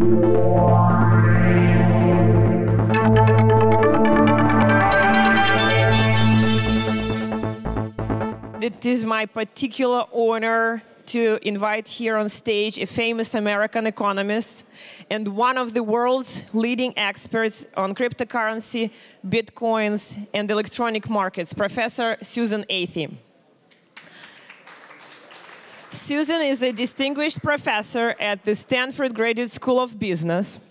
It is my particular honor to invite here on stage a famous American economist and one of the world's leading experts on cryptocurrency, bitcoins, and electronic markets, Professor Susan Athey. Susan is a distinguished professor at the Stanford Graduate School of Business.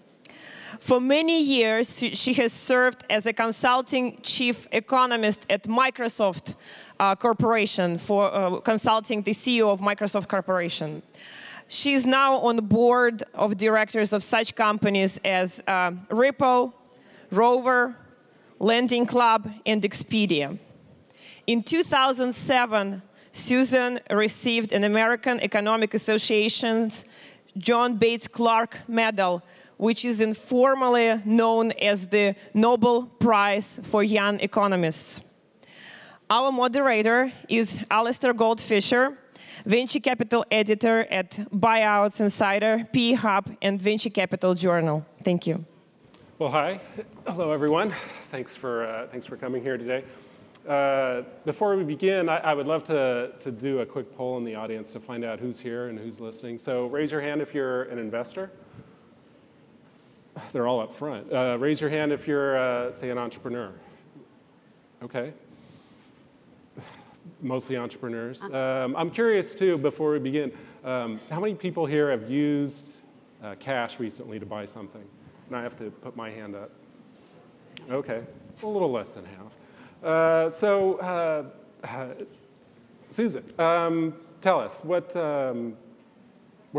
For many years, she has served as a consulting chief economist at Microsoft Corporation for consulting the CEO of Microsoft Corporation. She is now on the board of directors of such companies as Ripple, Rover, Lending Club, and Expedia. In 2007, Susan received an American Economic Association's John Bates Clark Medal, which is informally known as the Nobel Prize for Young Economists. Our moderator is Alastair Goldfisher, venture capital editor at Buyouts Insider, PE Hub, and Venture Capital Journal. Thank you. Well, hi. Hello, everyone. Thanks for coming here today. Before we begin, I would love to do a quick poll in the audience to find out who's here and who's listening. So raise your hand if you're an investor. They're all up front. Raise your hand if you're, say, an entrepreneur. OK. Mostly entrepreneurs. I'm curious, too, before we begin, how many people here have used cash recently to buy something? And I have to put my hand up. OK, a little less than half. Susan, tell us, where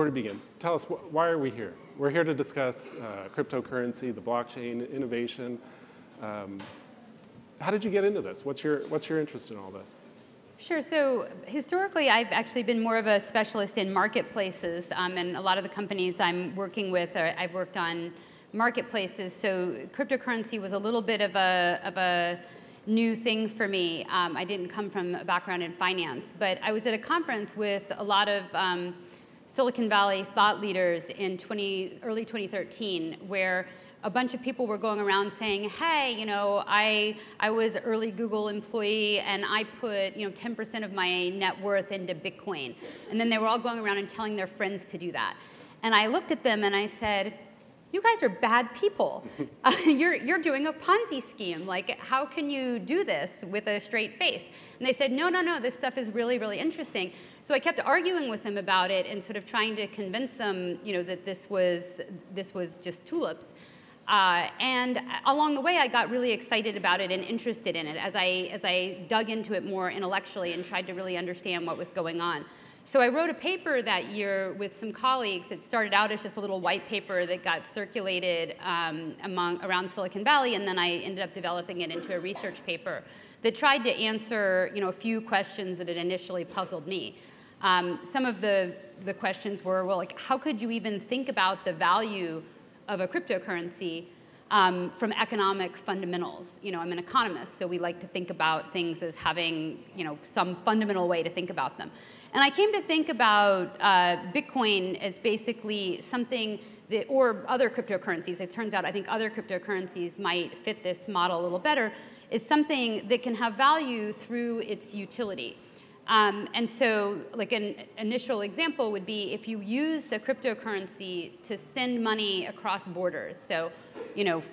to begin? Tell us, why are we here? We're here to discuss cryptocurrency, the blockchain, innovation. How did you get into this? What's your interest in all this? Sure. So historically, I've actually been more of a specialist in marketplaces, and a lot of the companies I'm working with, I've worked on marketplaces. So cryptocurrency was a little bit of a new thing for me. I didn't come from a background in finance, but I was at a conference with a lot of Silicon Valley thought leaders in early 2013, where a bunch of people were going around saying, hey, you know, I was an early Google employee and I put 10% of my net worth into Bitcoin. And then they were all going around and telling their friends to do that. And I looked at them and I said, you guys are bad people. You're doing a Ponzi scheme. Like, how can you do this with a straight face? And they said, no, no, no, this stuff is really, really interesting. So I kept arguing with them about it and sort of trying to convince them, that this was just tulips. And along the way, I got really excited about it and interested in it as I dug into it more intellectually and tried to really understand what was going on. So I wrote a paper that year with some colleagues. It started out as just a little white paper that got circulated around Silicon Valley, and then I ended up developing it into a research paper that tried to answer a few questions that had initially puzzled me. Some of the questions were, well, like, how could you even think about the value of a cryptocurrency from economic fundamentals? I'm an economist, so we like to think about things as having some fundamental way to think about them. And I came to think about Bitcoin as basically something that, or other cryptocurrencies, it turns out I think other cryptocurrencies might fit this model a little better, is something that can have value through its utility. And so like an initial example would be if you used a cryptocurrency to send money across borders. So,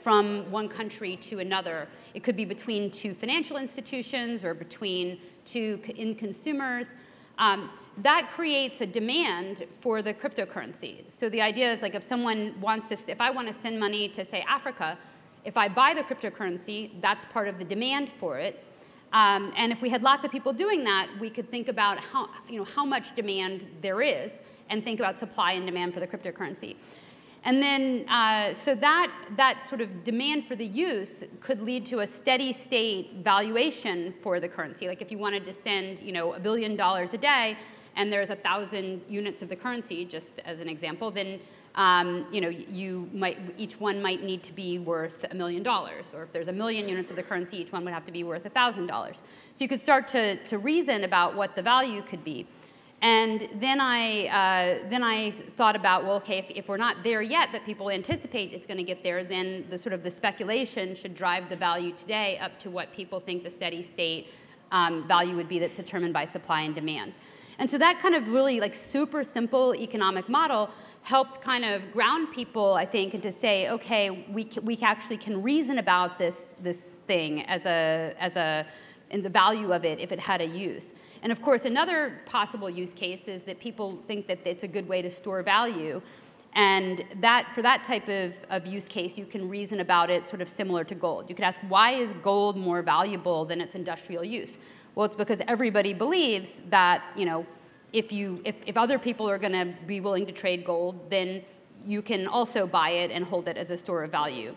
from one country to another. It could be between two financial institutions or between two end consumers. That creates a demand for the cryptocurrency. So the idea is, like, if someone wants to, if I want to send money to, say, Africa, if I buy the cryptocurrency, that's part of the demand for it. And if we had lots of people doing that, we could think about how much demand there is and think about supply and demand for the cryptocurrency. And then, so that sort of demand for the use could lead to a steady state valuation for the currency. Like if you wanted to send, $1 billion a day, and there's 1,000 units of the currency, just as an example, then each one might need to be worth $1 million. Or if there's 1 million units of the currency, each one would have to be worth $1,000. So you could start to reason about what the value could be. And then I thought about, well, okay, if we're not there yet, but people anticipate it's going to get there, then the sort of the speculation should drive the value today up to what people think the steady state value would be that's determined by supply and demand. And so that kind of really like super simple economic model helped kind of ground people, I think, and to say, okay, we actually can reason about this thing and the value of it if it had a use. And of course, another possible use case is that people think that it's a good way to store value. And that for that type of use case, you can reason about it sort of similar to gold. You could ask, why is gold more valuable than its industrial use? Well, it's because everybody believes that, you know, if other people are going to be willing to trade gold, then you can also buy it and hold it as a store of value.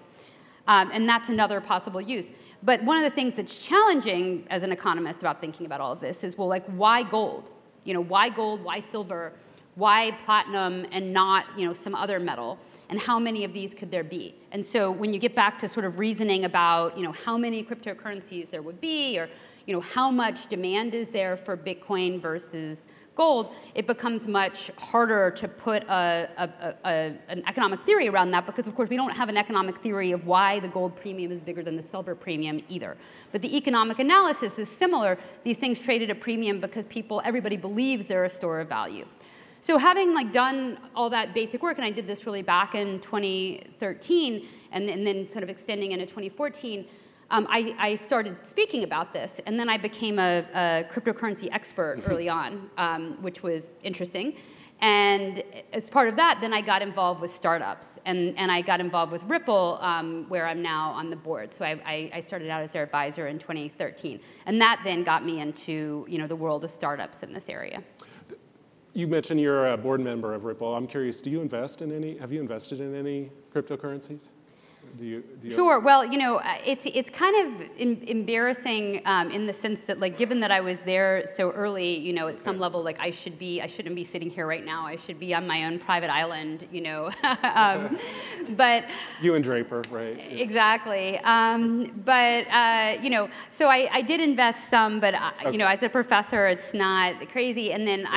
And that's another possible use. But one of the things that's challenging as an economist about thinking about all of this is, well, like, why gold? You know, why gold? Why silver? Why platinum and not, you know, some other metal? And how many of these could there be? And so when you get back to sort of reasoning about, you know, how many cryptocurrencies there would be, or, you know, how much demand is there for Bitcoin versus gold, it becomes much harder to put an economic theory around that, because of course we don't have an economic theory of why the gold premium is bigger than the silver premium either. But the economic analysis is similar. These things trade at a premium because everybody believes they're a store of value. So having like done all that basic work, and I did this really back in 2013, and then sort of extending into 2014, I started speaking about this, and then I became a cryptocurrency expert early on, which was interesting. And as part of that, then I got involved with startups, and I got involved with Ripple, where I'm now on the board. So I started out as their advisor in 2013, and that then got me into, you know, the world of startups in this area. You mentioned you're a board member of Ripple. I'm curious, do you invest in any? Have you invested in any cryptocurrencies? Do you Sure. Well, you know, it's kind of embarrassing in the sense that, like, given that I was there so early, you know, at some level, like, I shouldn't be sitting here right now. I should be on my own private island, you know. But you and Draper, right? Exactly. You know, so I did invest some, but you know, as a professor, it's not crazy. And then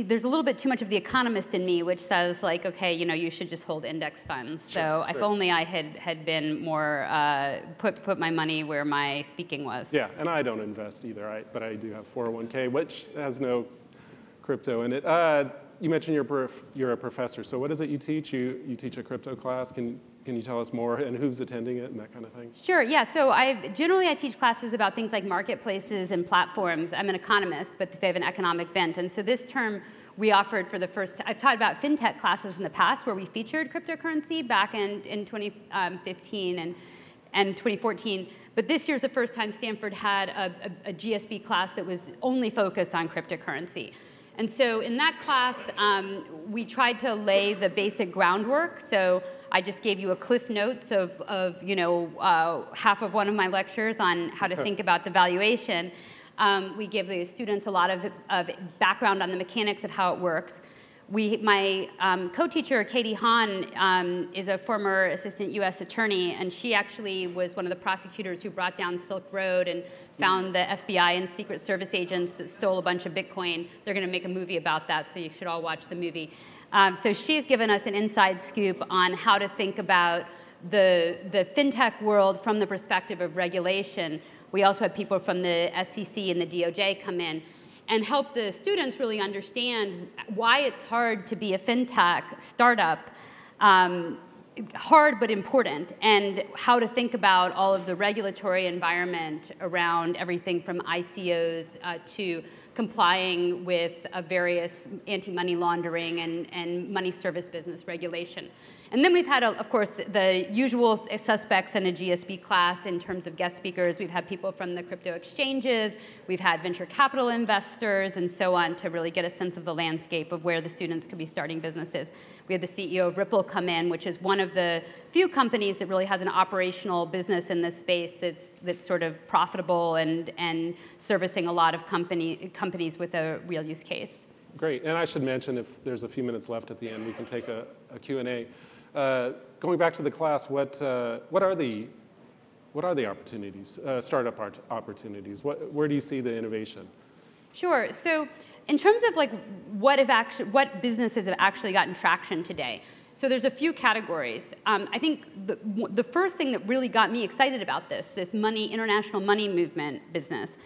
there's a little bit too much of the economist in me, which says, like, okay, you know, you should just hold index funds. So if only I had been more put my money where my speaking was. Yeah, and I don't invest either, but I do have 401k, which has no crypto in it. You mentioned you're a professor. So what is it you teach? You teach a crypto class. Can you tell us more, and who's attending it and that kind of thing? Sure, yeah. So generally I teach classes about things like marketplaces and platforms. I'm an economist, but they have an economic bent. And so this term we offered for the first time. I've taught about fintech classes in the past where we featured cryptocurrency back in 2015 and 2014. But this year's the first time Stanford had a GSB class that was only focused on cryptocurrency. And so in that class, we tried to lay the basic groundwork. So I just gave you a cliff notes of you know, half of one of my lectures on how to think about the valuation. We give the students a lot of background on the mechanics of how it works. My co-teacher, Katie Hahn, is a former assistant US attorney, and she actually was one of the prosecutors who brought down Silk Road and found the FBI and Secret Service agents that stole a bunch of Bitcoin. They're going to make a movie about that, so you should all watch the movie. So she's given us an inside scoop on how to think about the fintech world from the perspective of regulation. We also have people from the SEC and the DOJ come in and help the students really understand why it's hard to be a fintech startup, hard but important, and how to think about all of the regulatory environment around everything from ICOs to complying with various anti-money laundering and money service business regulation. And then we've had, of course, the usual suspects in a GSB class in terms of guest speakers. We've had people from the crypto exchanges. We've had venture capital investors and so on to really get a sense of the landscape of where the students could be starting businesses. We had the CEO of Ripple come in, which is one of the few companies that really has an operational business in this space that's sort of profitable and servicing a lot of companies with a real use case. Great, and I should mention, if there's a few minutes left at the end, we can take a Q&A. Going back to the class, what are the What are the opportunities, startup opportunities? Where do you see the innovation? Sure. So in terms of like what businesses have actually gotten traction today, so there's a few categories. I think the first thing that really got me excited about this international money movement business,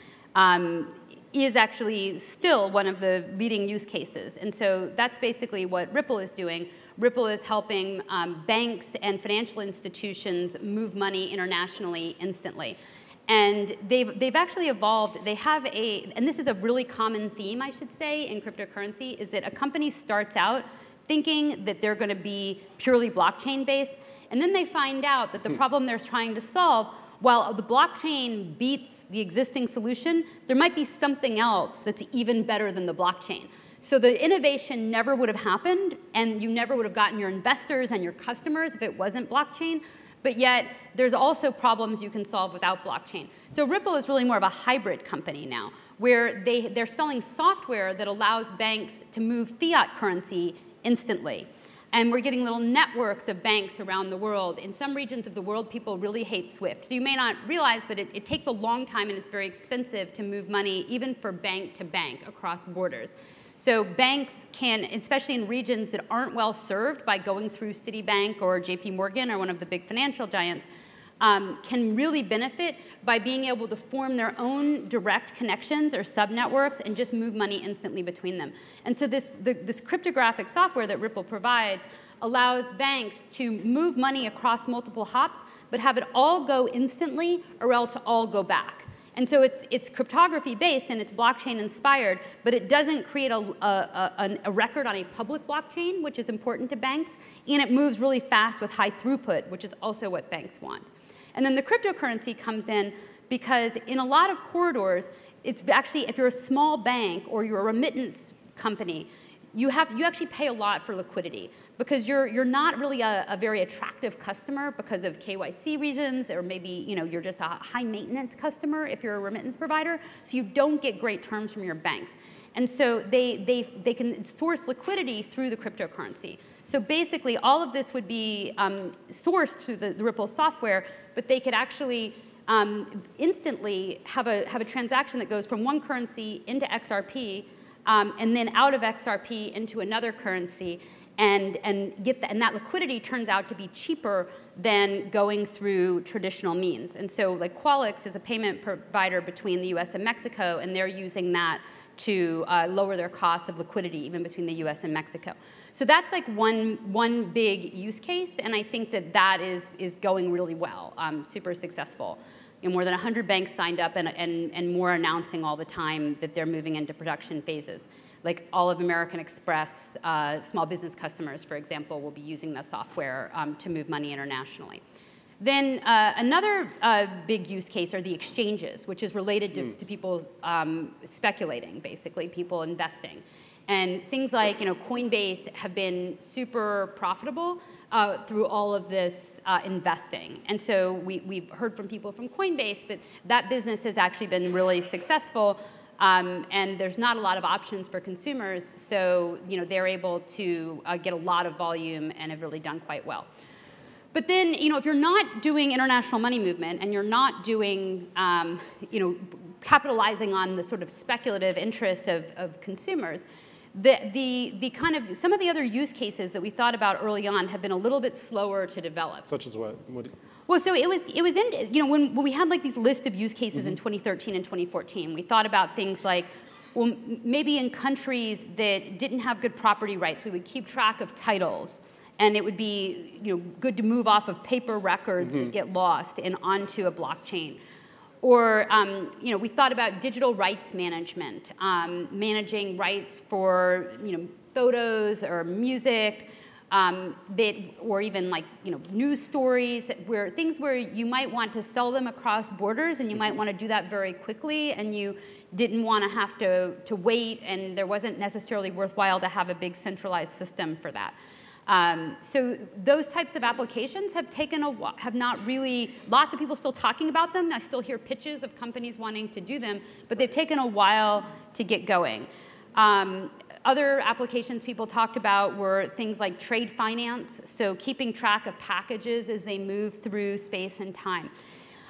is actually still one of the leading use cases. And so that's basically what Ripple is doing. Ripple is helping banks and financial institutions move money internationally instantly. And they've actually evolved. They have and this is a really common theme, I should say, in cryptocurrency, is that a company starts out thinking that they're going to be purely blockchain based, and then they find out that the problem they're trying to solve, while the blockchain beats the existing solution, there might be something else that's even better than the blockchain. So the innovation never would have happened, and you never would have gotten your investors and your customers if it wasn't blockchain. But yet, there's also problems you can solve without blockchain. So Ripple is really more of a hybrid company now, where they're selling software that allows banks to move fiat currency instantly. And we're getting little networks of banks around the world. In some regions of the world, people really hate SWIFT. So you may not realize, but it takes a long time and it's very expensive to move money, even for bank to bank across borders. So banks can, especially in regions that aren't well served by going through Citibank or JP Morgan or one of the big financial giants, can really benefit by being able to form their own direct connections or subnetworks and just move money instantly between them. And so this cryptographic software that Ripple provides allows banks to move money across multiple hops, but have it all go instantly or else all go back. And so it's cryptography based and it's blockchain inspired, but it doesn't create a record on a public blockchain, which is important to banks, and it moves really fast with high throughput, which is also what banks want. And then the cryptocurrency comes in because in a lot of corridors, it's actually, if you're a small bank or you're a remittance company, you actually pay a lot for liquidity because you're not really a very attractive customer because of KYC reasons, or maybe you're just a high maintenance customer if you're a remittance provider, so you don't get great terms from your banks. And so they can source liquidity through the cryptocurrency. So basically, all of this would be sourced through the Ripple software, but they could actually instantly have a transaction that goes from one currency into XRP, and then out of XRP into another currency, and that liquidity turns out to be cheaper than going through traditional means. And so, like Qualix is a payment provider between the U.S. and Mexico, and they're using that to lower their cost of liquidity even between the U.S. and Mexico. So that's like one big use case, and I think that is going really well, super successful. More than 100 banks signed up, and more announcing all the time that they're moving into production phases. Like all of American Express small business customers, for example, will be using the software to move money internationally. Then another big use case are the exchanges, which is related to people speculating, basically, people investing. And things like Coinbase have been super profitable through all of this investing. And so we've heard from people from Coinbase that that business has actually been really successful, and there's not a lot of options for consumers, so they're able to get a lot of volume and have really done quite well. But then, if you're not doing international money movement and you're not doing, capitalizing on the sort of speculative interest of consumers, the kind of some of the other use cases that we thought about early on have been a little bit slower to develop. Such as what? Well, so it was in when we had like these list of use cases in 2013 and 2014, we thought about things like, well, maybe in countries that didn't have good property rights, we would keep track of titles. And it would be good to move off of paper records that get lost and onto a blockchain. Or we thought about digital rights management, managing rights for photos or music, or even like news stories, things where you might want to sell them across borders, and you might want to do that very quickly, and you didn't want to have to wait, and there wasn't necessarily worthwhile to have a big centralized system for that. So those types of applications have not really, lots of people still talking about them. I still hear pitches of companies wanting to do them, but they've taken a while to get going. Other applications people talked about were things like trade finance, so keeping track of packages as they move through space and time.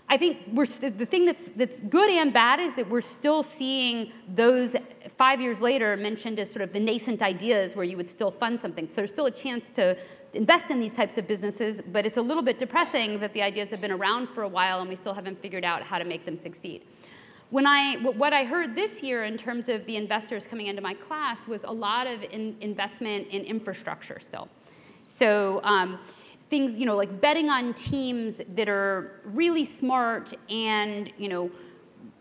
I think the thing that's good and bad is that we're still seeing those 5 years later mentioned as sort of the nascent ideas where you would still fund something. So there's still a chance to invest in these types of businesses, but it's a little bit depressing that the ideas have been around for a while and we still haven't figured out how to make them succeed. What I heard this year in terms of the investors coming into my class was a lot of investment in infrastructure still. So things, like betting on teams that are really smart and,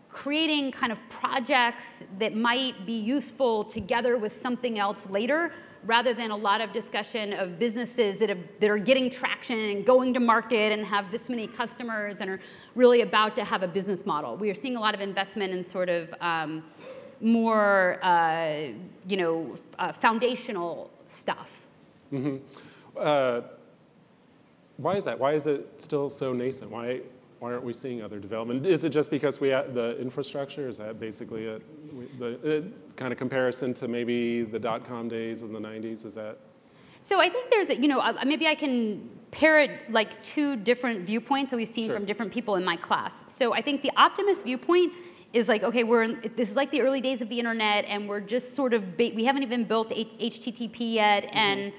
creating kind of projects that might be useful together with something else later, rather than a lot of discussion of businesses that are getting traction and going to market and have this many customers and are really about to have a business model. We are seeing a lot of investment in sort of more, foundational stuff. Mm-hmm. Why is that? Why is it still so nascent? Why aren't we seeing other development? Is it just because we have the infrastructure? Is that basically the kind of comparison to maybe the dot-com days in the 90s? Is that? So I think there's, maybe I can pair it like two different viewpoints that we've seen from different people in my class. So I think the optimist viewpoint is like, okay, this is like the early days of the internet, and we're just sort of, we haven't even built HTTP yet, and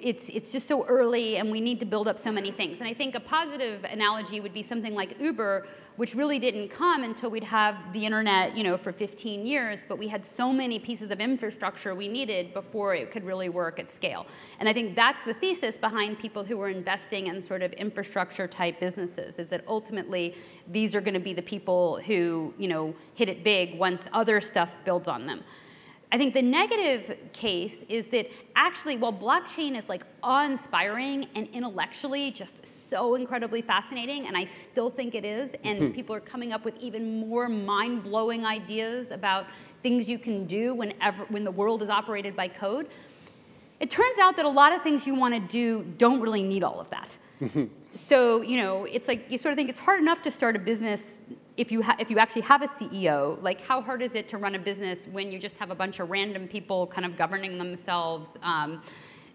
it's just so early, and we need to build up so many things. And I think a positive analogy would be something like Uber, which really didn't come until we'd have the internet, for 15 years, but we had so many pieces of infrastructure we needed before it could really work at scale. And I think that's the thesis behind people who are investing in sort of infrastructure type businesses, is that ultimately these are going to be the people who, hit it big once other stuff builds on them. I think the negative case is that actually, while blockchain is like awe-inspiring and intellectually just so incredibly fascinating, and I still think it is, and people are coming up with even more mind-blowing ideas about things you can do when the world is operated by code, it turns out that a lot of things you want to do don't really need all of that. So, it's like you sort of think it's hard enough to start a business if you actually have a CEO. Like, how hard is it to run a business when you just have a bunch of random people kind of governing themselves,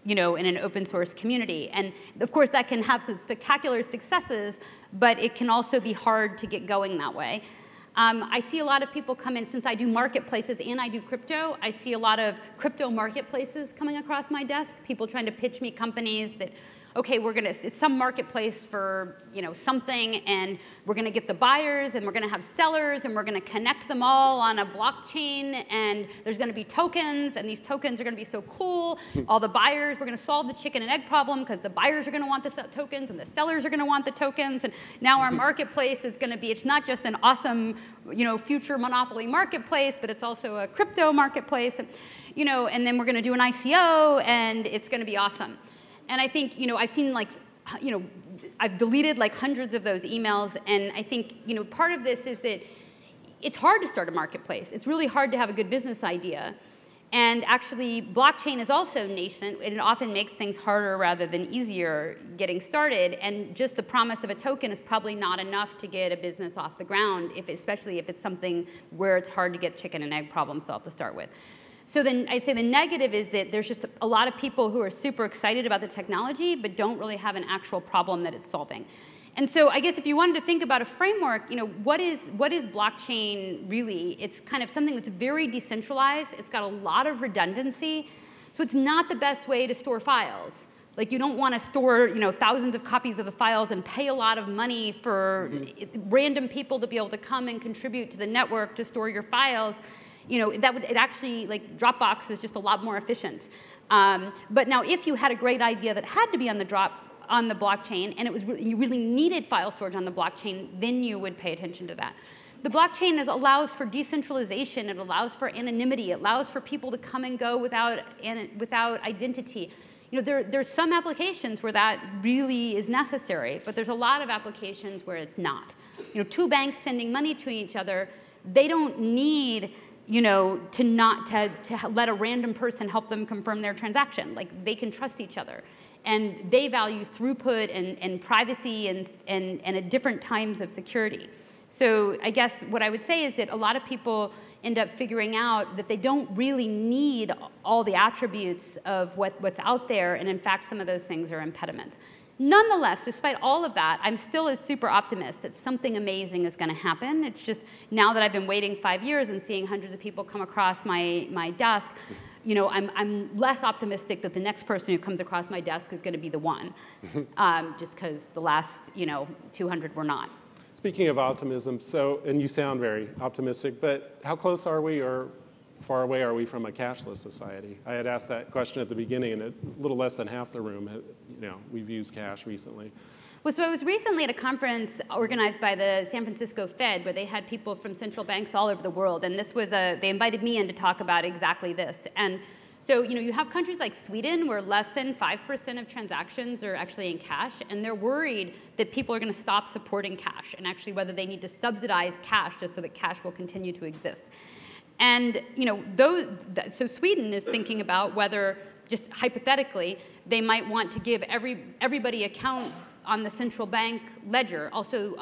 in an open source community? And of course, that can have some spectacular successes, but it can also be hard to get going that way. I see a lot of people come in, since I do marketplaces and I do crypto, I see a lot of crypto marketplaces coming across my desk, people trying to pitch me companies that, okay, it's some marketplace for, something, and we're gonna get the buyers, and we're gonna have sellers, and we're gonna connect them all on a blockchain, and there's gonna be tokens, and these tokens are gonna be so cool. All the buyers, we're gonna solve the chicken and egg problem, because the buyers are gonna want the tokens, and the sellers are gonna want the tokens, and now our marketplace is gonna be, it's not just an awesome, future monopoly marketplace, but it's also a crypto marketplace, and, and then we're gonna do an ICO, and it's gonna be awesome. And I think, I've seen I've deleted like hundreds of those emails, and I think, part of this is that it's hard to start a marketplace. It's really hard to have a good business idea. And actually, blockchain is also nascent, and it often makes things harder rather than easier getting started. And just the promise of a token is probably not enough to get a business off the ground, especially if it's something where it's hard to get chicken and egg problem solved to start with. So then I'd say the negative is that there's just a lot of people who are super excited about the technology, but don't really have an actual problem that it's solving. And so I guess if you wanted to think about a framework, what is blockchain really? It's kind of something that's very decentralized. It's got a lot of redundancy. So it's not the best way to store files. Like, you don't want to store, thousands of copies of the files and pay a lot of money for random people to be able to come and contribute to the network to store your files. It actually, like, Dropbox is just a lot more efficient. But now, if you had a great idea that had to be on the blockchain, and you really needed file storage on the blockchain, then you would pay attention to that. The blockchain allows for decentralization. It allows for anonymity. It allows for people to come and go without identity. There's some applications where that really is necessary, but there's a lot of applications where it's not. Two banks sending money to each other, they don't need to let a random person help them confirm their transaction. Like, they can trust each other. And they value throughput and privacy and at different times of security. So I guess what I would say is that a lot of people end up figuring out that they don't really need all the attributes of what's out there, and in fact, some of those things are impediments. Nonetheless, despite all of that, I'm still a super optimist that something amazing is going to happen. It's just now that I've been waiting 5 years and seeing hundreds of people come across my desk, you know, I'm less optimistic that the next person who comes across my desk is going to be the one, just because the last, you know, 200 were not. Speaking of optimism, and you sound very optimistic, but how close are we or far away are we from a cashless society? I had asked that question at the beginning, and a little less than half the room, you know, we've used cash recently. Well, so I was recently at a conference organized by the San Francisco Fed, where they had people from central banks all over the world, and this was they invited me in to talk about exactly this. And so, you know, you have countries like Sweden where less than 5% of transactions are actually in cash, and they're worried that people are going to stop supporting cash, and actually whether they need to subsidize cash just so that cash will continue to exist. And, you know, so Sweden is thinking about whether, just hypothetically, they might want to give everybody accounts on the central bank ledger. Also,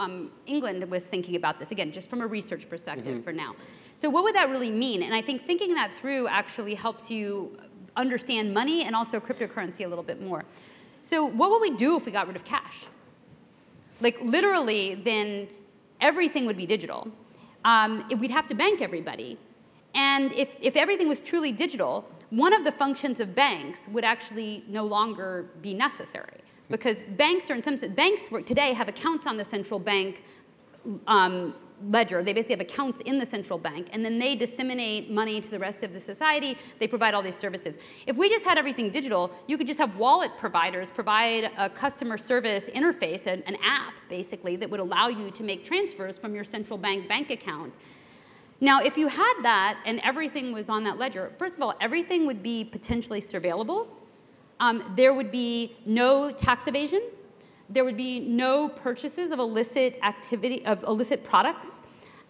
England was thinking about this, again, just from a research perspective for now. So what would that really mean? And I think thinking that through actually helps you understand money and also cryptocurrency a little bit more. So what would we do if we got rid of cash? Like, literally, then everything would be digital. We'd have to bank everybody. And if everything was truly digital, one of the functions of banks would actually no longer be necessary, because banks are, in some sense, banks today have accounts on the central bank ledger. They basically have accounts in the central bank, and then they disseminate money to the rest of the society. They provide all these services. If we just had everything digital, you could just have wallet providers provide a customer service interface, an app, basically, that would allow you to make transfers from your central bank account. Now, if you had that and everything was on that ledger, first of all, everything would be potentially surveillable. There would be no tax evasion. There would be no purchases of illicit products.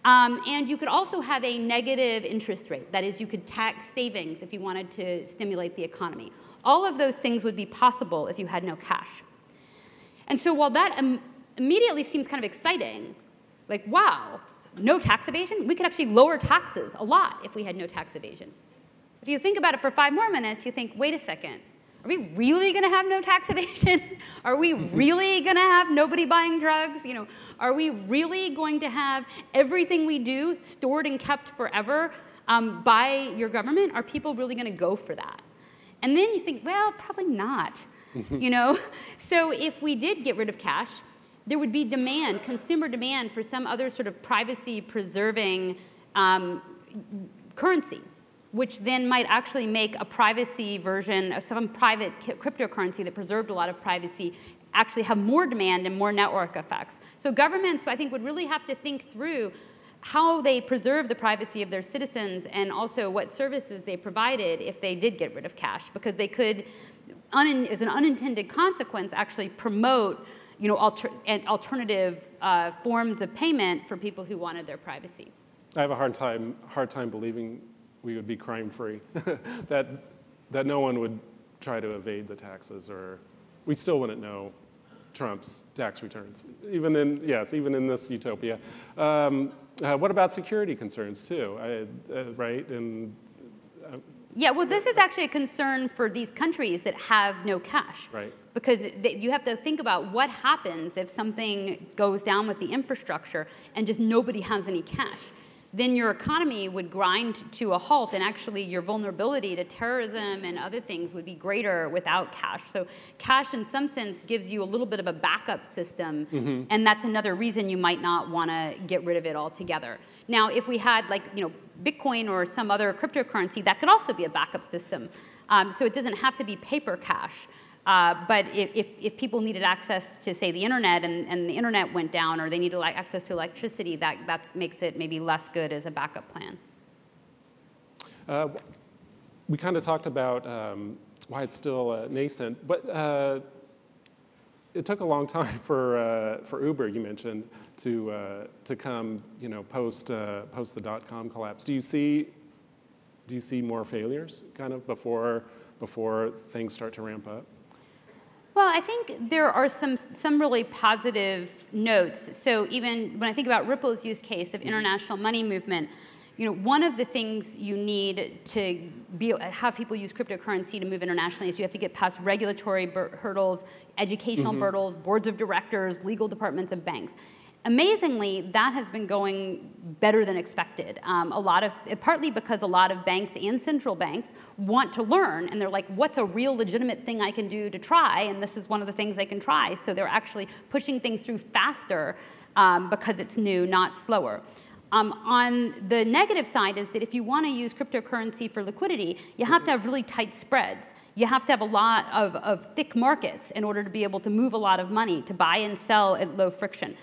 And you could also have a negative interest rate. That is, you could tax savings if you wanted to stimulate the economy. All of those things would be possible if you had no cash. And so while that immediately seems kind of exciting, like, wow, no tax evasion? We could actually lower taxes a lot if we had no tax evasion. If you think about it for 5 more minutes, you think, wait a second, are we really going to have no tax evasion? Are we really going to have nobody buying drugs? You know, are we really going to have everything we do stored and kept forever by your government? Are people really going to go for that? And then you think, well, probably not. You know, so if we did get rid of cash, there would be demand, consumer demand, for some other sort of privacy-preserving currency, which then might actually make a privacy version of some private cryptocurrency that preserved a lot of privacy actually have more demand and more network effects. So governments, I think, would really have to think through how they preserve the privacy of their citizens and also what services they provided if they did get rid of cash, because they could, as an unintended consequence, actually promote, you know, alternative forms of payment for people who wanted their privacy. I have a hard time believing we would be crime-free, that no one would try to evade the taxes, or we still wouldn't know Trump's tax returns, even in this utopia. What about security concerns too, right? And yeah, well, this is actually a concern for these countries that have no cash. Right. Because you have to think about what happens if something goes down with the infrastructure and just nobody has any cash. Then your economy would grind to a halt, and actually your vulnerability to terrorism and other things would be greater without cash. So cash, in some sense, gives you a little bit of a backup system, and that's another reason you might not want to get rid of it altogether. Now, if we had, like, you know, Bitcoin or some other cryptocurrency, that could also be a backup system. So it doesn't have to be paper cash. But if people needed access to, say, the internet, and the internet went down, or they needed access to electricity, that makes it maybe less good as a backup plan. We kind of talked about why it's still nascent, but it took a long time for Uber, you mentioned, to come, you know, post the .com collapse. Do you see more failures kind of before things start to ramp up? Well, I think there are some really positive notes. So even when I think about Ripple's use case of international money movement, one of the things you need to have people use cryptocurrency to move internationally is you have to get past regulatory hurdles, educational hurdles, boards of directors, legal departments of banks. Amazingly, that has been going better than expected. Partly because a lot of banks and central banks want to learn, and they're like, what's a real legitimate thing I can do to try? And this is one of the things they can try. So they're actually pushing things through faster because it's new, not slower. On the negative side is that if you want to use cryptocurrency for liquidity, you have to have really tight spreads. You have to have a lot of thick markets in order to be able to move a lot of money, to buy and sell at low friction.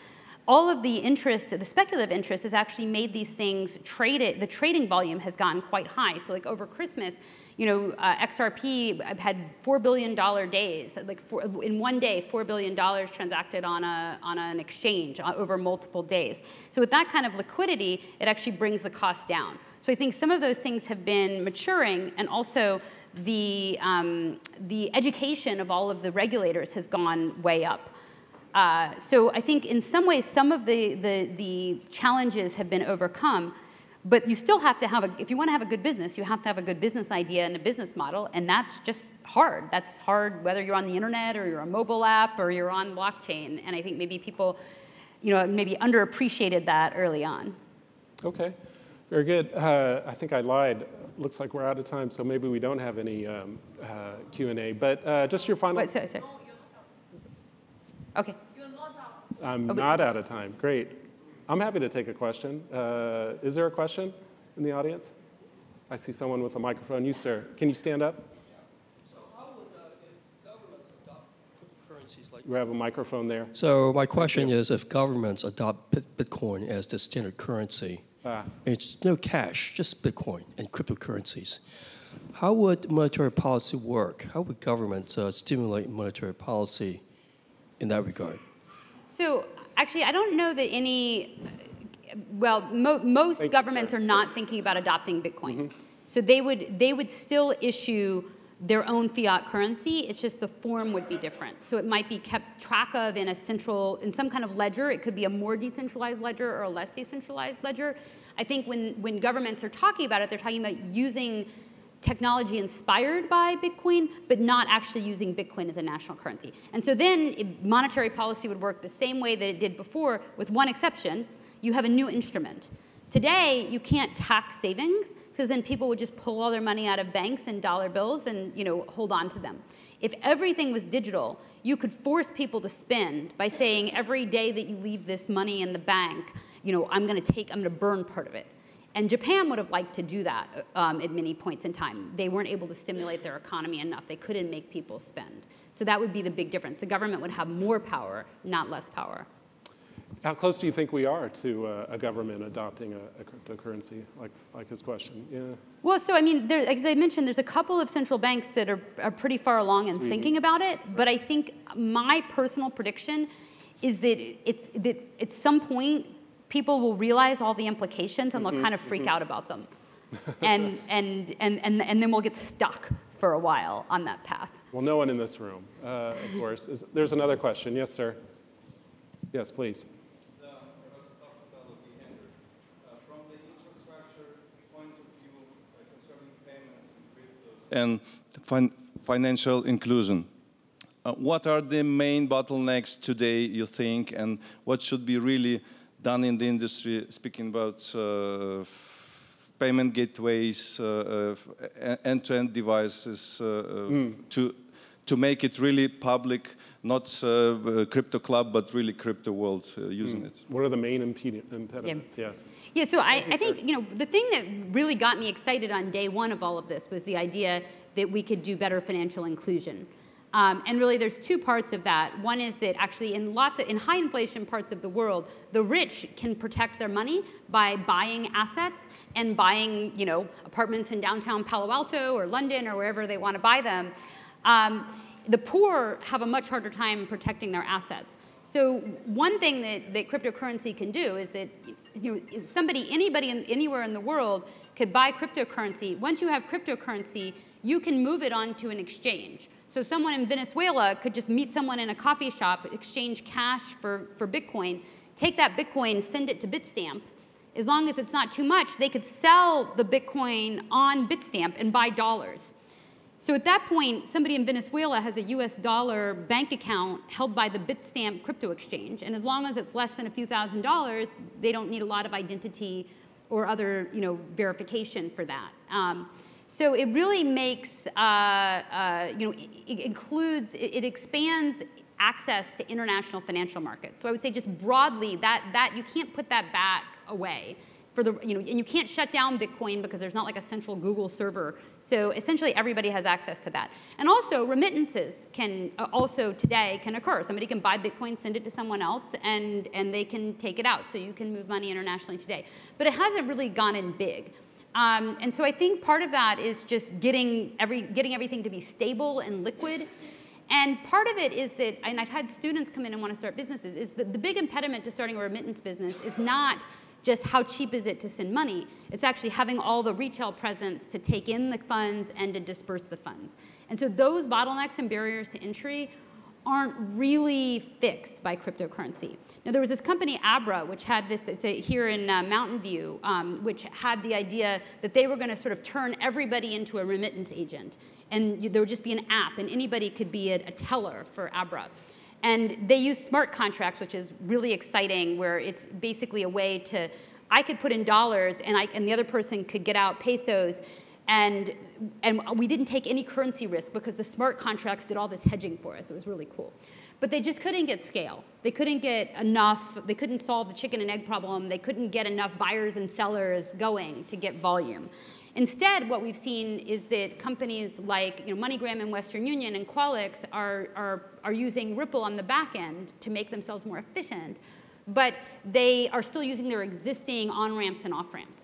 All of the interest, the speculative interest, has actually made these things the trading volume has gotten quite high. So like over Christmas, XRP had $4 billion days. In one day, $4 billion transacted on an exchange over multiple days. So with that kind of liquidity, it actually brings the cost down. So I think some of those things have been maturing, and also the education of all of the regulators has gone way up. So I think in some ways, some of the challenges have been overcome, but you still have to have if you want to have a good business, you have to have a good business idea and a business model, and that's just hard. That's hard whether you're on the internet or you're a mobile app or you're on blockchain, and I think maybe people, maybe underappreciated that early on. Okay, very good. I think I lied. Looks like we're out of time, so maybe we don't have any Q&A, but just your final... Wait, sorry. Okay. I'm not out of time. Great. I'm happy to take a question. Is there a question in the audience? I see someone with a microphone. You, sir. Can you stand up? So how would, if governments adopt cryptocurrencies like... You have a microphone there. So my question is, if governments adopt Bitcoin as the standard currency, it's no cash, just Bitcoin and cryptocurrencies, how would monetary policy work? How would governments stimulate monetary policy in that regard? So actually, I don't know that most governments are not thinking about adopting Bitcoin. So they would still issue their own fiat currency. It's just the form would be different. So it might be kept track of in some kind of ledger. It could be a more decentralized ledger or a less decentralized ledger. I think when governments are talking about it, they're talking about using technology inspired by Bitcoin, but not actually using Bitcoin as a national currency. And so then monetary policy would work the same way that it did before, with one exception. You have a new instrument. Today, you can't tax savings, because then people would just pull all their money out of banks and dollar bills and hold on to them. If everything was digital, you could force people to spend by saying every day that you leave this money in the bank, I'm going to burn part of it. And Japan would have liked to do that at many points in time. They weren't able to stimulate their economy enough. They couldn't make people spend. So that would be the big difference. The government would have more power, not less power. How close do you think we are to a government adopting a cryptocurrency, like his question? Yeah. Well, so I mean, as I mentioned, there's a couple of central banks that are pretty far along in thinking about it. But I think my personal prediction is that at some point, people will realize all the implications and they'll kind of freak out about them. And then we'll get stuck for a while on that path. Well, no one in this room, of course. There's another question. Yes, sir. Yes, please. From the infrastructure point of view concerning payments and cryptos and financial inclusion, what are the main bottlenecks today, you think, and what should be really done in the industry, speaking about payment gateways, end-to-end devices, to make it really public, not crypto club, but really crypto world using it? What are the main impediments? Yes. Yeah, so I think the thing that really got me excited on day one of all of this was the idea that we could do better financial inclusion. And really, there's two parts of that. One is that actually in high inflation parts of the world, the rich can protect their money by buying assets and buying, apartments in downtown Palo Alto or London or wherever they want to buy them. The poor have a much harder time protecting their assets. So one thing that cryptocurrency can do is that anybody anywhere in the world could buy cryptocurrency. Once you have cryptocurrency, you can move it onto an exchange. So someone in Venezuela could just meet someone in a coffee shop, exchange cash for Bitcoin, take that Bitcoin, send it to Bitstamp, as long as it's not too much, they could sell the Bitcoin on Bitstamp and buy dollars. So at that point, somebody in Venezuela has a US dollar bank account held by the Bitstamp crypto exchange. And as long as it's less than a few $1,000s, they don't need a lot of identity or other verification for that. So it really makes, it expands access to international financial markets. So I would say just broadly that you can't put that back away. And you can't shut down Bitcoin because there's not like a central Google server. So essentially everybody has access to that. And also remittances can also today can occur. Somebody can buy Bitcoin, send it to someone else, and they can take it out. So you can move money internationally today. But it hasn't really gone in big. And so I think part of that is just getting everything to be stable and liquid. And part of it is that, and I've had students come in and want to start businesses, is that the big impediment to starting a remittance business is not just how cheap is it to send money. It's actually having all the retail presence to take in the funds and to disperse the funds. And so those bottlenecks and barriers to entry aren't really fixed by cryptocurrency. Now there was this company, Abra, which had this, here in Mountain View, which had the idea that they were going to sort of turn everybody into a remittance agent. And there would just be an app, and anybody could be a teller for Abra. And they use smart contracts, which is really exciting, where it's basically a way to, I could put in dollars, and the other person could get out pesos, and we didn't take any currency risk because the smart contracts did all this hedging for us. It was really cool. But they just couldn't get scale. They couldn't get enough, they couldn't solve the chicken and egg problem. They couldn't get enough buyers and sellers going to get volume. Instead, what we've seen is that companies like MoneyGram and Western Union and Qualix are using Ripple on the back end to make themselves more efficient, but they are still using their existing on-ramps and off-ramps.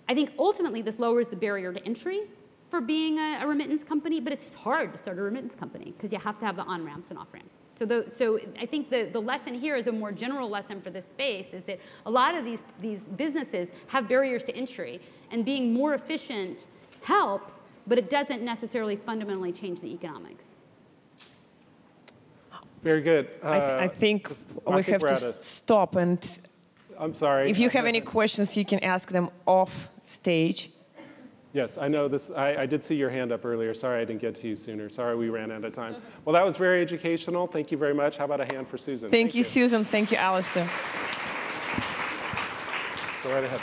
I think ultimately this lowers the barrier to entry for being a remittance company, but it's hard to start a remittance company because you have to have the on-ramps and off-ramps. So I think the lesson here is a more general lesson for this space, is that a lot of these businesses have barriers to entry, and being more efficient helps, but it doesn't necessarily fundamentally change the economics. Very good. I think we have to stop, and I'm sorry. If you have any questions, you can ask them off stage. Yes, I know this. I did see your hand up earlier. Sorry I didn't get to you sooner. Sorry we ran out of time. Well, that was very educational. Thank you very much. How about a hand for Susan? Thank you, Susan. Thank you, Alastair. Go right ahead.